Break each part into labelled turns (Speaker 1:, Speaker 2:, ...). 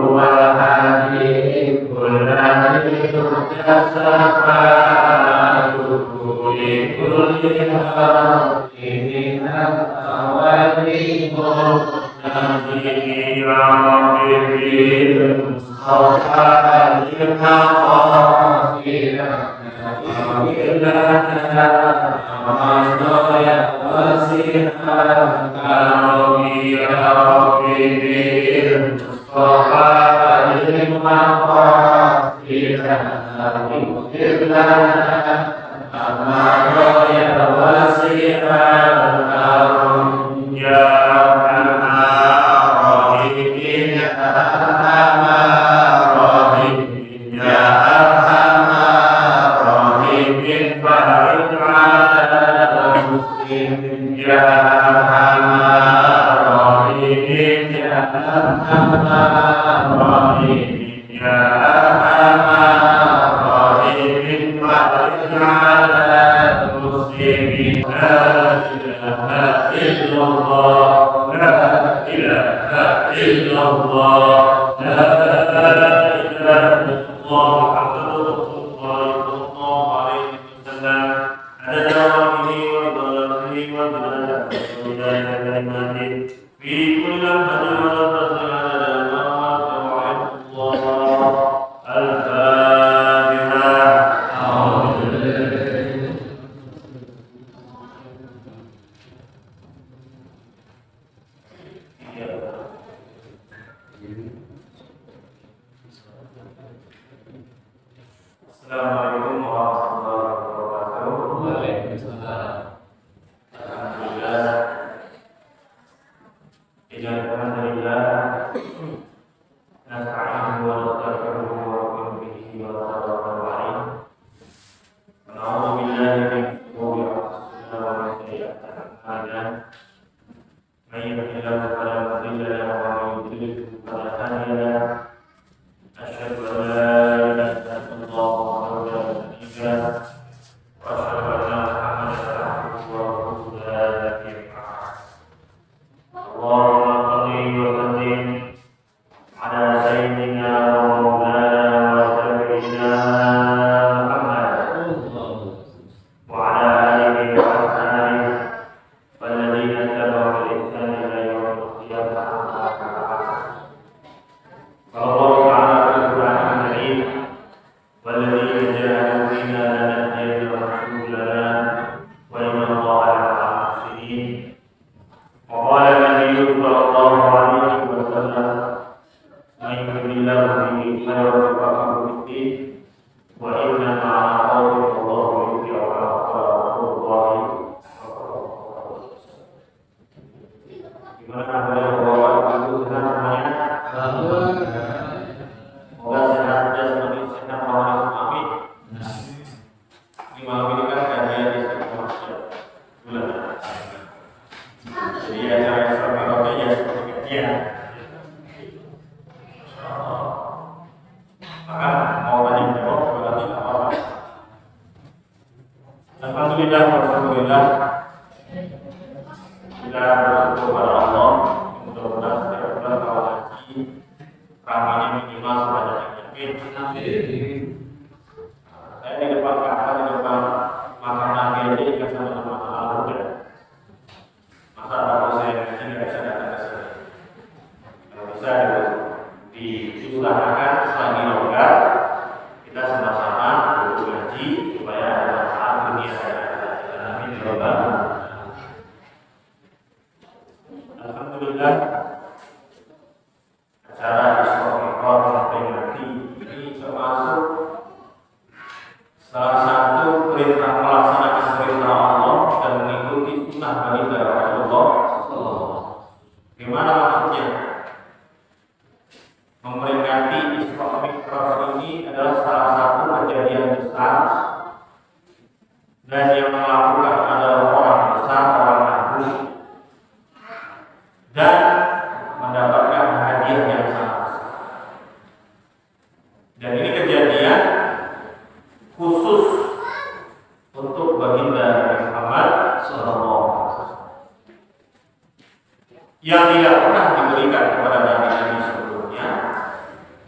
Speaker 1: هو الهادي كل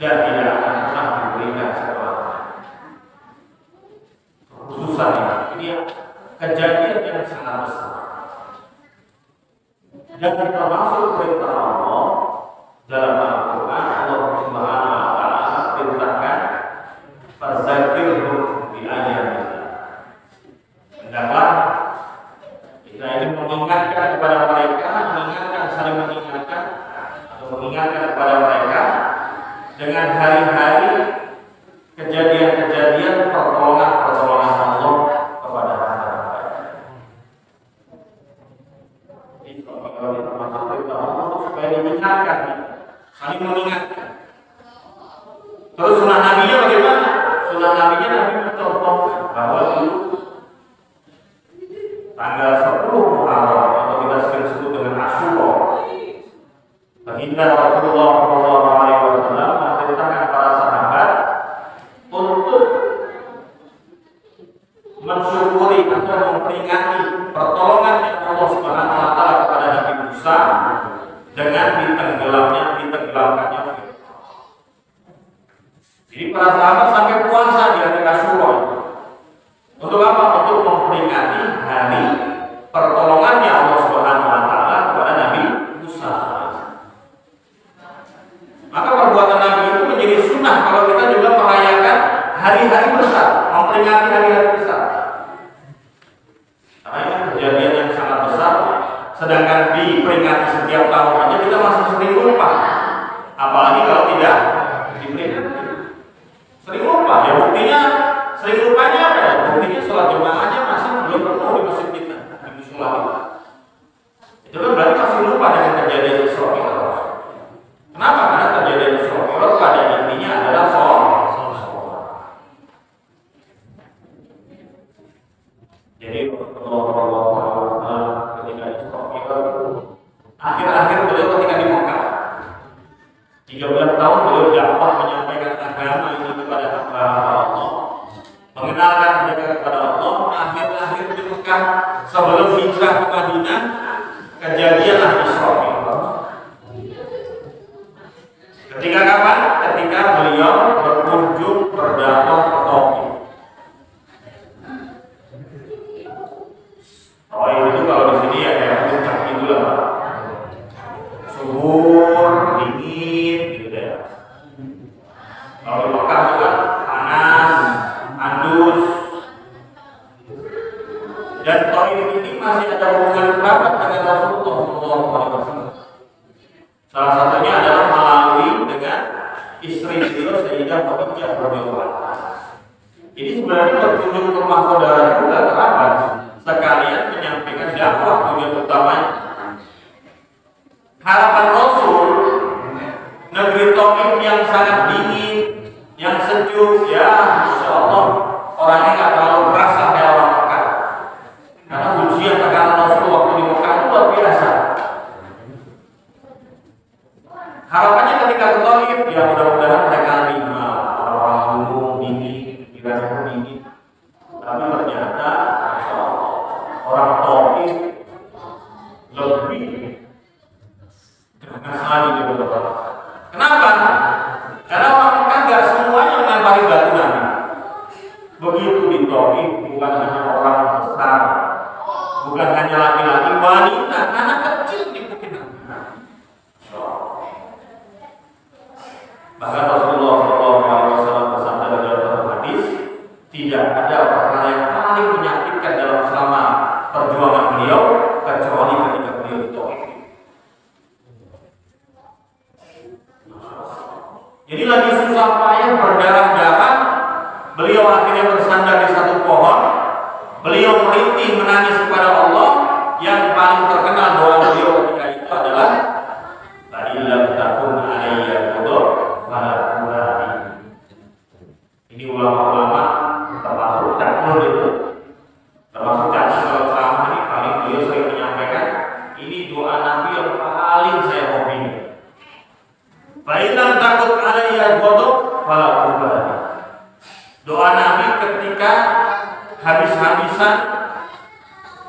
Speaker 1: dan tidak akan pernah diberikan setelah Dan termasuk perintah Allah dalam Al-Quran, Allah Subhanahu wa Ta'ala perintahkan fadzakirhum bi ayatillah. Hendaklah kita ini mengingatkan kepada mereka, saling mengingatkan atau mengingatkan kepada mereka dengan hari-hari kejadian-kejadian pertolongan Allah kepada hamba-hamba. Ini kalau kita masuk perintah Allah supaya diingatkan, saling mengingatkan. Terus sunnah Nabi-nya bagaimana? Sunnah Nabi-nya Nabi mencontohkan bahwa dulu tanggal 10 Muharram atau kita sering sebut dengan Asyura, baginda Rasulullah SAW memerintahkan para sahabat untuk mensyukuri atau memperingati pertolongan yang Allah Subhanahu wa Ta'ala kepada Nabi Musa dengan ditenggelamkannya Fir'aun. Jadi para sahabat sampai puasa di hari Asyura. Untuk apa? Untuk memperingati hari pertolongannya Allah Subhanahu wa Ta'ala kepada Nabi Musa. Maka perbuatan Nabi itu menjadi sunnah kalau kita juga merayakan hari-hari besar, memperingati hari-hari besar. Karena ini kejadian yang sangat besar, sedangkan diperingati setiap tahun aja kita masih sering lupa. Apalagi kalau tidak diperingati. Sering lupa, ya buktinya sering lupanya apa ya? Buktinya sholat jemaahnya masih belum penuh di masjid kita, di musola kita. Itu kan berarti masih lupa dengan kejadian Isra Mi'raj. Kenapa? Karena kejadian Isra Mi'raj pada intinya adalah sholat. Jadi Rasulullah ketika Isra Mi'raj, akhir-akhir beliau ketika di Mekah, 13 tahun beliau dakwah menyampaikan agama ini kepada hamba Allah, mengenalkan mereka kepada Allah. Akhir-akhir di Mekah sebelum hijrah ke Madinah, kejadianlah Isra Mi'raj. Ketika kapan? Ketika beliau berkunjung berdakwah ke Taif. Taif itu kalau di sini ya kayak puncak gitu lah, subur, dingin gitu ya. Kalau di Mekah juga panas, andus. Dan Taif ini masih ada hubungan kerabat dengan Rasulullah SAW. Salah satunya adalah melalui dengan istri beliau Sayyidah Khadijah radhiyallahu anha. Ini sebenarnya berkunjung ke rumah saudara juga kerabat, sekalian menyampaikan dakwah tujuan utamanya. Harapan Rasul, negeri Taif yang sangat dingin, yang sejuk, ya Insya Allah orangnya nggak terlalu berasa kayak orang Mekah. Karena ujian tekanan Rasul waktu di Mekah itu luar biasa. Harapannya ketika ke Taif, ya mudah-mudahan mereka lima orang gunung dingin, dirasa dingin. Tapi ternyata Masya Allah, orang Taif lebih ganas lagi di beberapa. Kenapa? Karena orang Mekah nggak semuanya melempari batu Nabi. Begitu di Taif, bukan hanya orang besar, bukan hanya laki-laki, wanita, anak kecil dipukin Nabi. Bahkan Rasulullah SAW bersabda dalam satu hadis, tidak ada perkara yang paling menyakitkan dalam selama perjuangan beliau kecuali ketika beliau di Taif. Jadi lagi susah payah berdarah-darah, beliau akhirnya bersandar di satu pohon. Beliau merintih menangis kepada Allah. Yang paling terkenal doa beliau ketika itu adalah la illam takun alayya qadar fala qurani. Ini ulama-ulama termasuk Caknur itu, termasuk Caknur kalau ceramah ini paling beliau sering menyampaikan ini doa Nabi yang paling saya hobi. Fa'ilam takut alayya qadar fala qurani. Doa Nabi ketika habis-habisan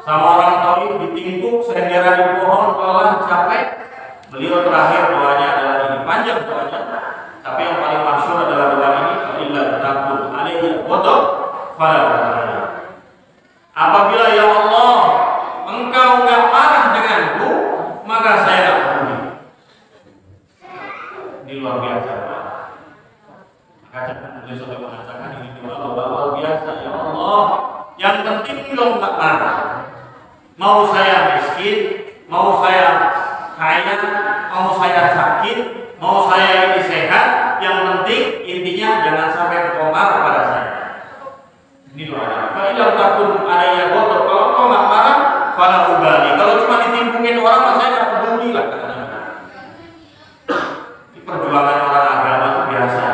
Speaker 1: sama orang Taif ditimpuk sendirian di pohon, lelah, capek, beliau terakhir doanya adalah ini, panjang doanya, tapi yang paling masyhur adalah doa ini, illa takun alayya qadar fala qurani. Apabila ya Allah engkau enggak marah denganku, maka Allah nggak marah. Mau saya miskin, mau saya kaya, mau saya sakit, mau saya ini sehat, yang penting intinya jangan sampai engkau marah pada saya. Ini doanya. Kalau tidak takut adanya bodoh, kalau engkau nggak marah, fala ubali. Kalau cuma ditimbungin orang, saya nggak peduli lah. Perjuangan orang agama itu biasa.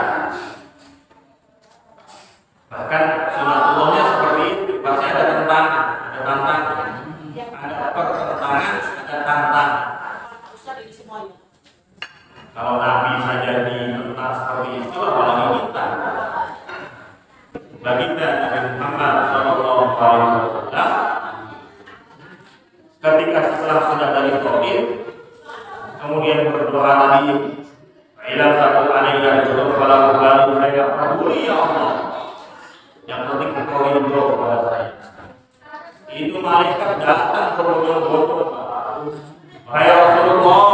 Speaker 1: Bahkan sunatullahnya seperti itu. Pasti ada tantangan, ada pertentangan, ada tantangan. Kalau Nabi saja ditentang seperti itu, apalagi kita. Baginda Nabi Muhammad SAW ketika setelah sudah dari Taif, kemudian berdoa lagi, ilam takut alaiya jodoh kalau lalu saya peduli ya Allah, yang penting engkau ridho kepada saya. Itu malaikat datang berbondong-bondong, wahai Rasulullah,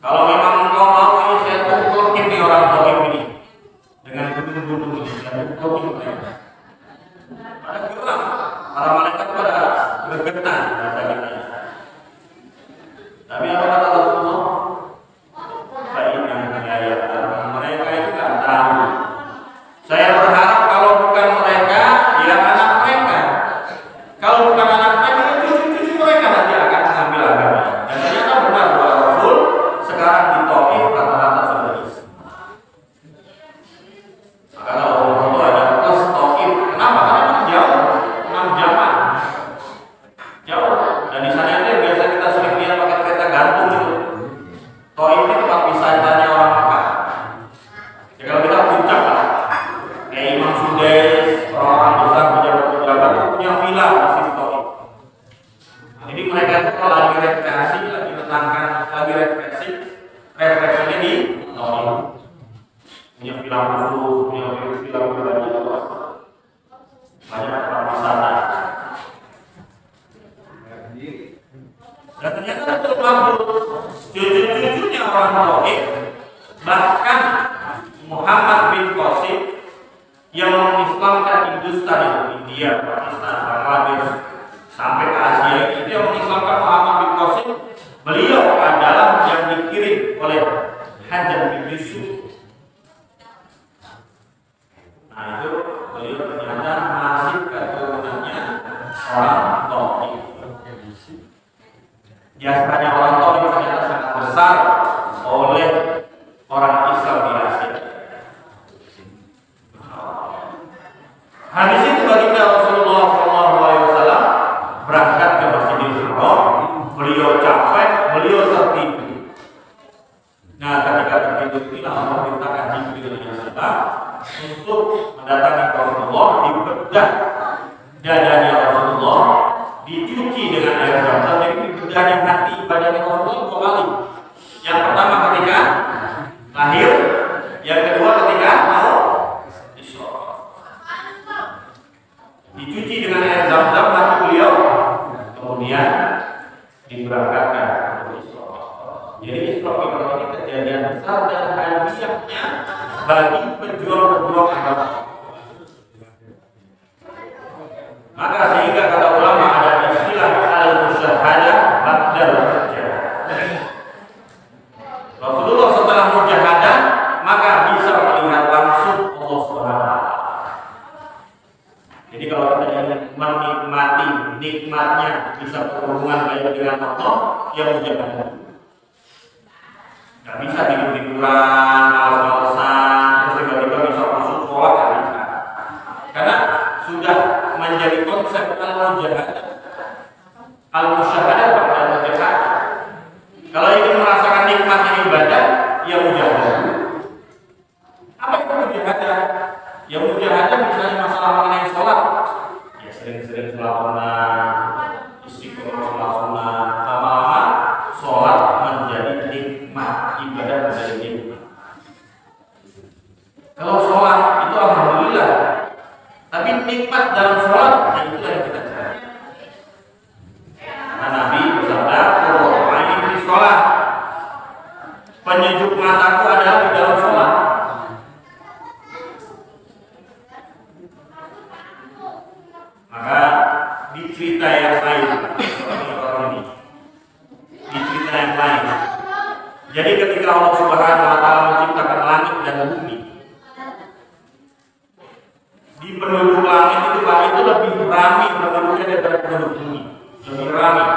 Speaker 1: kalau memang engkau mau ini saya tutup ini orang Taif ini dengan gunung-gunung ini, saya tutup mereka. Pada geram, para malaikat pada bergetar kata-kata. Tapi apa kata Rasulullah? Mereka itu nggak tahu. Saya berharap kalau bukan mereka, ya anak mereka. Kalau bukan anak mereka, cucu-cucu mereka nanti akan mengambil agama. Dan ternyata benar doa Rasul. Sekarang di Taif rata-rata sudah isi. Maka kalau orang itu ada plus Taif, kenapa? Karena memang jauh, 6 jaman, jauh. Dan di sana itu yang biasa kita sering lihat pakai kereta gantung itu. Taif ini tempat wisatanya orang Mekah. Ya kalau kita puncak lah, kayak Imam Sudais, orang-orang besar pejabat-pejabat itu punya villa masih di Taif. Jadi mereka itu kalau lagi rekreasi, lagi menenangkan, lagi refleksinya di Taif. Punya villa khusus, punya villa pribadi, banyak orang wisata. Dan ternyata itu bagus. Cucu-cucunya orang Taif, bahkan Muhammad bin Qasim yang mengislamkan Hindustan, India, Pakistan, Bangladesh sampai ke Asia itu yang mengislamkan Muhammad bin Qasim. Beliau adalah yang dikirim oleh Hajjaj bin Yusuf. Nah itu beliau ternyata masih keturunannya orang Taif. Jasanya orang Taif ternyata sangat besar oleh orang Islam di Asia. Habis itu baginda Rasulullah SAW berangkat ke Masjidil Haram. Beliau capek, beliau tertidur. Nah ketika tertidur inilah Allah perintahkan Jibril untuk mendatangi Rasulullah, dibedah dadanya Rasulullah, dicuci dengan air zam-zam. Jadi bedahnya hati badannya Rasulullah 2 kali. Yang pertama ketika lahir, yang kedua ketika mau Isra. Dicuci dengan air zam-zam hati beliau, kemudian diberangkatkan untuk Isra. Jadi Isra Mi'raj ini kejadian besar dan hadiahnya bagi pejuang-pejuang agama. Maka sehingga kata ulama ada istilah al-musyahadah ba'dal mujahadah. Rasulullah setelah mujahadah maka bisa melihat langsung Allah Subhanahu. Jadi kalau kita ingin menikmati nikmatnya bisa berhubungan baik dengan Allah, ya mujahadah. Gak bisa tidur-tiduran, malas-malasan, terus tiba-tiba bisa masuk sholat, gak bisa. Karena sudah menjadi konsep al-mujahadah, al-musyahadah dan mujahadah. Kalau ingin merasakan nikmatnya ibadah, ya mujahadah. Apa itu mujahadah? Ya mujahadah misalnya masalah mengenai sholat, ya sering-sering sholat sunnah, istiqomah sholat sunnah, lama-lama sholat menjadi nikmat, ibadah menjadi nikmat. Kalau sholat itu alhamdulillah, tapi nikmat dalam sholat, nah itulah yang kita cari. Nah, Nabi bersabda, "Qurratu fi sholat." Penyejuk mataku adalah di dalam sholat. Maka di cerita yang lain, di cerita yang lain. Jadi ketika Allah Subhanahu wa taala menciptakan langit dan bumi, di penduduk langit itu lebih ramai penduduknya daripada penduduk bumi, lebih ramai.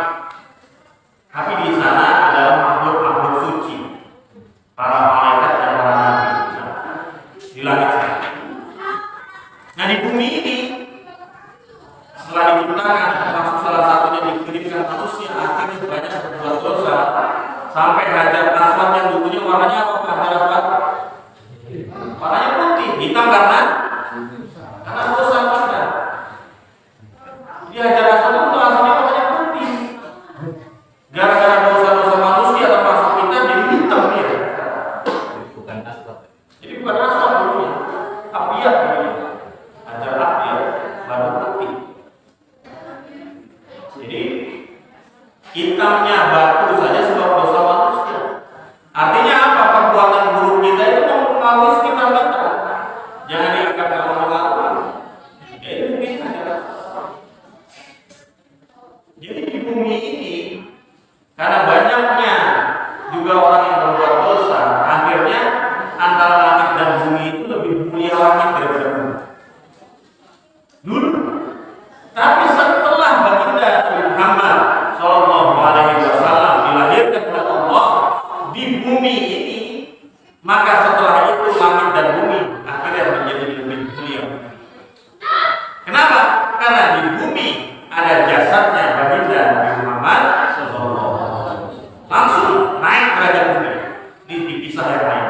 Speaker 1: Tapi di sana adalah makhluk-makhluk suci, para malaikat dan para nabi di langit sana. Nah di bumi ini setelah diciptakan, termasuk salah satunya dikirimkan manusia, akhirnya banyak berbuat dosa sampai Hajar Aswad yang dulunya warnanya apa? Hajar Aswad warnanya putih, hitam karena dosa kita. Di Hajar Aswad itu aslinya warnanya putih, gara-gara dosa-dosa manusia termasuk kita jadi hitam dia. Jadi bukan aswad dulunya, apiat dulunya. Hajar apiat baru putih. Jadi hitamnya batu saja sebab dosa manusia. Artinya apa? Perbuatan buruk kita itu mempengaruhi sekitar kita. Jangan dianggap kalau mengaruhi. Jadi mungkin ada. Jadi di bumi ini karena banyaknya juga orang yang berbuat dosa, akhirnya antara langit dan bumi itu lebih mulia langit daripada bumi. Dulu. Tapi setelah baginda Muhammad Sallallahu Alaihi Wasallam dilahirkan oleh Allah di bumi ini, maka setelah itu langit dan bumi akhirnya menjadi lebih mulia. Kenapa? Karena di bumi ada jasadnya baginda Muhammad Sallallahu Alaihi Wasallam, langsung naik derajat bumi, dipisah yang lain.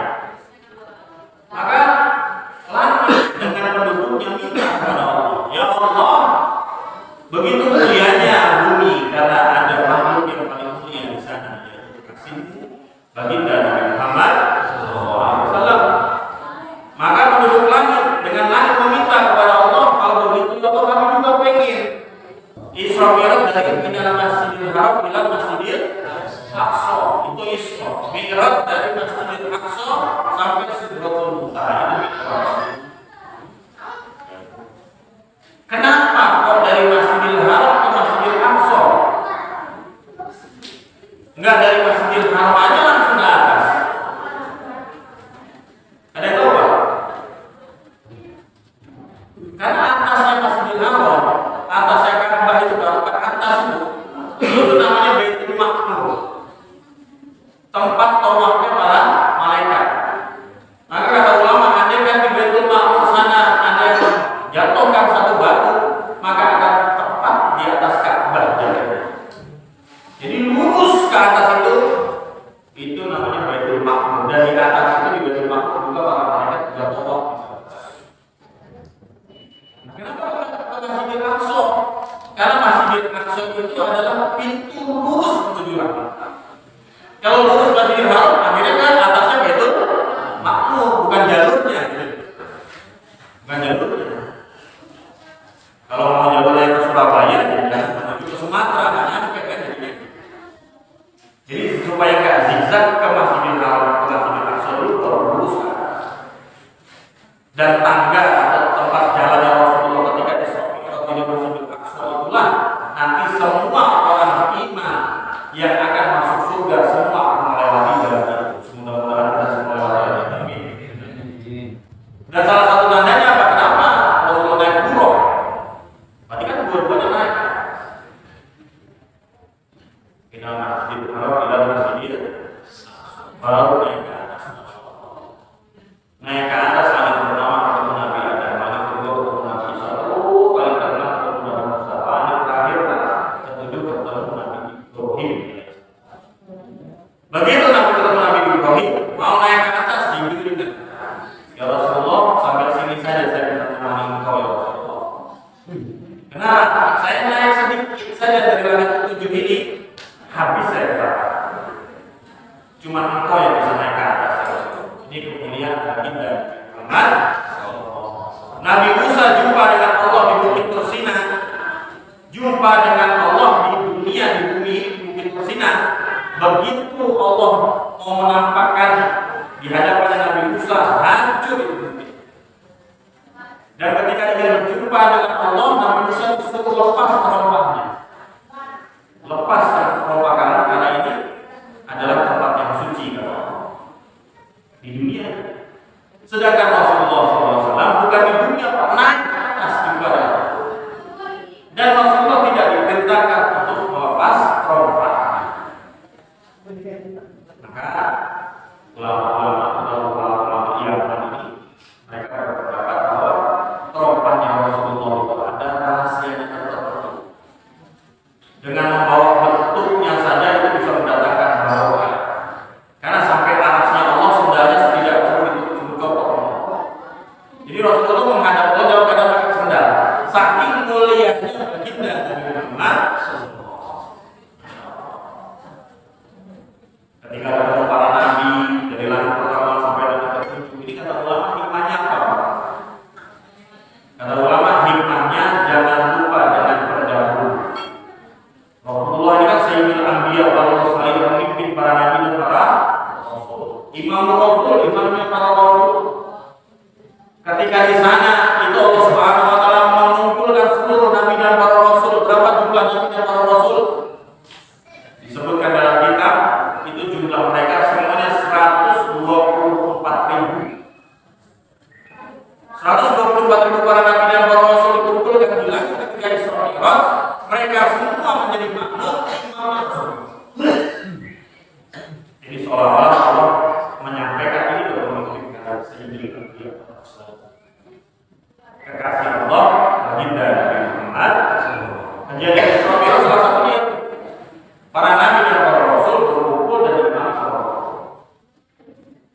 Speaker 1: Maka langit dengan penduduknya minta kepada Allah, ya Allah, begitu mulianya bumi karena ada makhluk yang paling mulia di sana, yaitu kasihmu baginda Nabi Muhammad SAW. Maka penduduk langit dengan langit meminta kepada Allah, kalau begitu ya Allah kami juga pengen Isra Mi'raj dari minal Masjidil Haram ila Masjidil Aqsa. Itu Isra. Mi'raj dari Masjidil Aqsa sampai Sidratul Muntaha, itu Mi'raj. Kenapa kok dari Masjidil Haram ke Masjidil Aqsa? Enggak dari Masjidil Haram aja langsung ke atas. Ada yang tahu Pak? Karena atasnya Masjidil Haram, atasnya Ka'bah itu baru ke atas itu namanya Baitul Maqmur, tempat tawafnya para malaikat. Maka kata ulama, andai kan di Baitul Maqmur sana ada yang jatuhkan satu batu, maka akan tepat di atas Ka'bah jalannya. Jadi lurus ke atas itu namanya Baitul Maqmur. Dan di atas itu di Baitul Maqmur juga para malaikat juga tawaf. Nah, kenapa Masjidil Aqsa? Karena Masjidil Aqsa itu adalah pintu lurus menuju langit. Kalau lurus Masjidil Haram, akhirnya kan atasnya Baitul Maqmur, bukan jalurnya. Bukan jalurnya. Kalau mau jalurnya ke Surabaya, dan menuju ke Sumatera, nggak nyampe kan? Jadi supaya nggak zigzag ke Masjidil Haram, ke Masjidil Aqsa dulu, baru lurus kan. Dan tangga atau tempat jalannya Rasulullah ketika Isra Mi'raj di Masjidil Aqsa itulah nanti semua orang beriman yang akan masuk surga semua akan melewati jalan itu. Mudah-mudahan kita semua melewati. Amin. Dan salah satu tandanya apa? Kenapa Rasulullah naik buruk? Berarti kan dua-duanya naik. Kita Masjidil Haram ila Masjidil baru naik ke atas. Naik ke atas langit pertama ketemu Nabi Adam, langit kedua ketemu Nabi Isa, langit keenam ketemu Nabi Musa, langit terakhir ketujuh ketemu Nabi Ibrahim. Begitu Nabi ketemu Nabi Ibrahim, mau naik ke atas dibimbing. Ya Rasulullah, sampai sini saja saya bisa menemani engkau ya Rasulullah. Kenapa? Saya naik sedikit saja dari langit ketujuh ini, habis saya berangkat. Cuma engkau yang bisa naik ke atas ya Rasulullah. Ini kemuliaan baginda Muhammad. Nabi Musa jumpa dengan Allah di Bukit Tursina, jumpa dengan Allah di dunia, di bumi Bukit Tursina. Begitu Allah mau menampakkan di hadapan Nabi Musa, hancur itu bukit. Dan ketika dia berjumpa dengan Allah, Nabi Musa disuruh lepas terlempar wajahnya baginda Nabi Muhammad. Ketika ketemu para nabi dari langit pertama sampai langit ketujuh, ini kata ulama hikmahnya apa? Kata ulama hikmahnya jangan lupa dengan pendahulu. Rasulullah ini kan sayyidul anbiya wal mursalin, pemimpin para nabi dan para rasul. Imam Rasul, imamnya para rasul. Ketika di sana itu Allah Subhanahu wa taala mengumpulkan seluruh nabi dan para rasul. Berapa jumlah nabi dan para rasul? Disebutkan dalam kitab itu jumlah mereka semuanya 124.000. 124.000 para nabi dan para rasul dikumpulkan di langit ketika Isra Mi'raj. Mereka semua menjadi makmum imam Rasul. Jadi seolah-olah Allah menyampaikan ini dalam mengirimkan Sayyidina kekasih Allah baginda Nabi Muhammad. Kejadian Isra Mi'raj salah satunya para nabi dan para rasul berkumpul dan imam Rasul.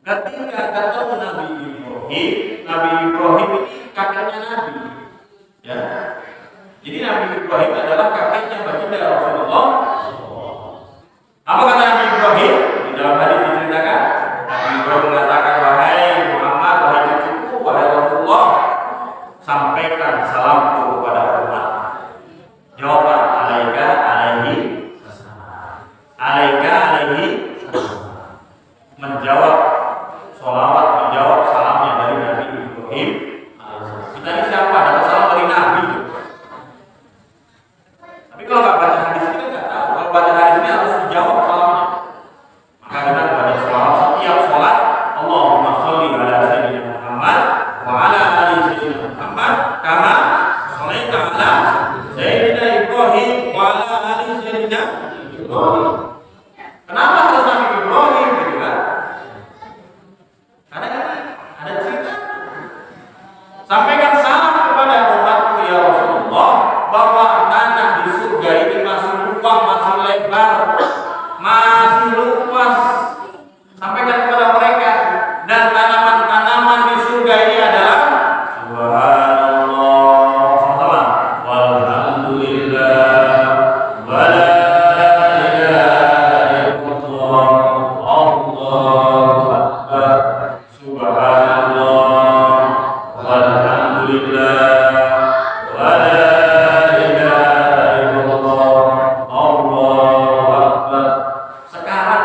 Speaker 1: Ketika ketemu Nabi Ibrahim ini kakaknya Nabi. Ya. Jadi Nabi Ibrahim adalah kakaknya baginda Rasulullah. Apa kata Nabi Ibrahim? Di dalam hadis diceritakan, Nabi Ibrahim mengatakan, wahai Muhammad, wahai cucuku, wahai Rasulullah, sampaikan salamku kepada umat. Jawaban alaika alaihi menjawab sholawat, menjawab salamnya dari Nabi Ibrahim. Kita ini siapa? Dapat salam dari Nabi. Tapi kalau nggak baca hadis ini kan nggak tahu. Kalau baca hadis ini harus dijawab salamnya. Maka kita baca sholawat setiap sholat. Allahumma sholli ala sayyidina Muhammad wa ala ali sayyidina Muhammad kama sholaita ala sayyidina Ibrahim wa ala ali sayyidina Ibrahim. Kenapa harus Nabi Ibrahim gitu kan? Karena ada cerita. Sampaikan salam kepada umatku ya Rasulullah bahwa tanah di surga ini masih luas, masih lebar, masih luas. Sampaikan kepada mereka, dan tanaman-tanaman di surga ini adalah subhanallah, sama-sama, walhamdulillah, wala ilaha illallah, Allahu akbar, subhanallah, walhamdulillah, wala ilaha illallah, Allahu akbar. Sekarang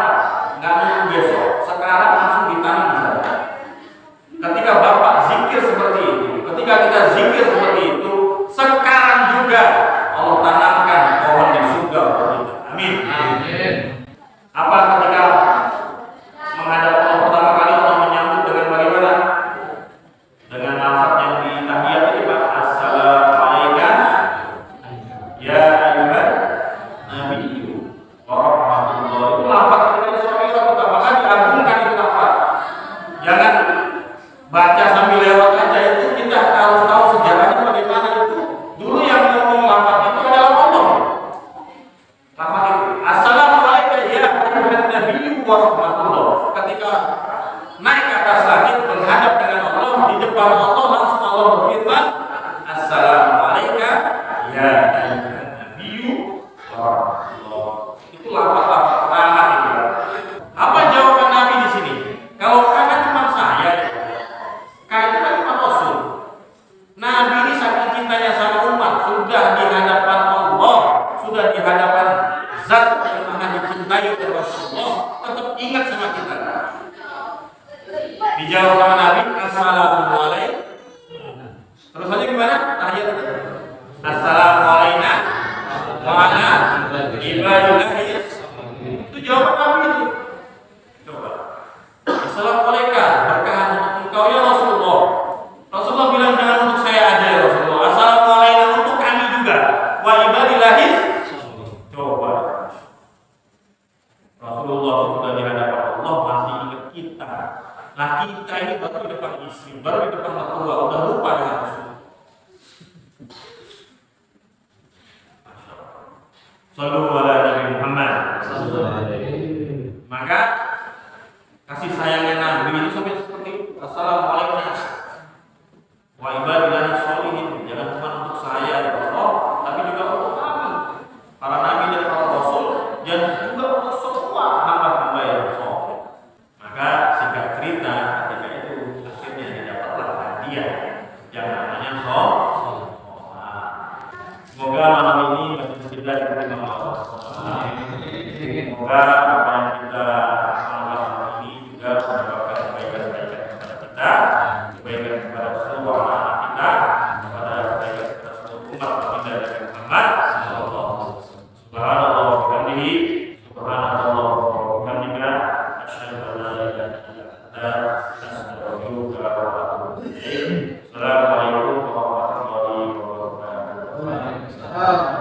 Speaker 1: nggak nunggu besok, sekarang langsung ditanam di sana. Ketika Bapak zikir seperti itu, ketika kita zikir seperti itu, sekarang juga Allah tanamkan pohon di surga untuk kita. Amin. Apa ketika menghadap Allah pertama kali Allah menyambut dengan bagaimana? Dengan lafaz yang di tahiyat ini Pak, assalamualaikum ya ayyuhan nabiyyu wa rahmatullah. Itu lafaz ketika Isra Mi'raj pertama kali diagungkan itu lafaz. Jangan baca sambil lewat aja, itu kita harus tahu sejarahnya bagaimana itu. Dulu yang ngomong lafaz itu adalah Allah. Lafaz itu assalamualaikum ya ayyuhan nabiyyu wa rahmatullah. Ketika naik ke atas langit menghadap dengan Allah, di depan Allah langsung Allah berfirman assalamualaikum ya ayyuhan nabiyyu wa rahmatullah. Itu lafaz rahmat itu. Apa jawaban Nabi di sini? Kalau kan cuma saya, kayak kan cuma Rasul. Nabi ini saking cintanya sama umat, sudah di hadapan Allah, sudah di hadapan Zat yang maha dicintai oleh Rasulullah, tetap ingat sama kita. Dijawab sama Nabi, assalamualaikum. Terus aja gimana? Tahiyat. Assalamualaikum wa ala ibadillahi. Itu jawaban Nabi itu. Coba. Assalamualaikum, berkahan untuk engkau ya Rasulullah. Rasulullah bilang jangan untuk saya aja ya Rasulullah. Assalamualaikum untuk kami juga. Wa ibadillahi. Coba. Rasulullah sudah di hadapan Allah masih ingat kita. Nah kita ini baru di depan istri, baru di depan mertua, udah lupa dengan Rasulullah. Sallallahu alaihi Nabi Muhammad. Maka kasih sayangnya Nabi ini sampai seperti itu. Assalamualaikum wa ibadillahi sholihin. Jangan cuma untuk saya ya Allah, tapi
Speaker 2: uh,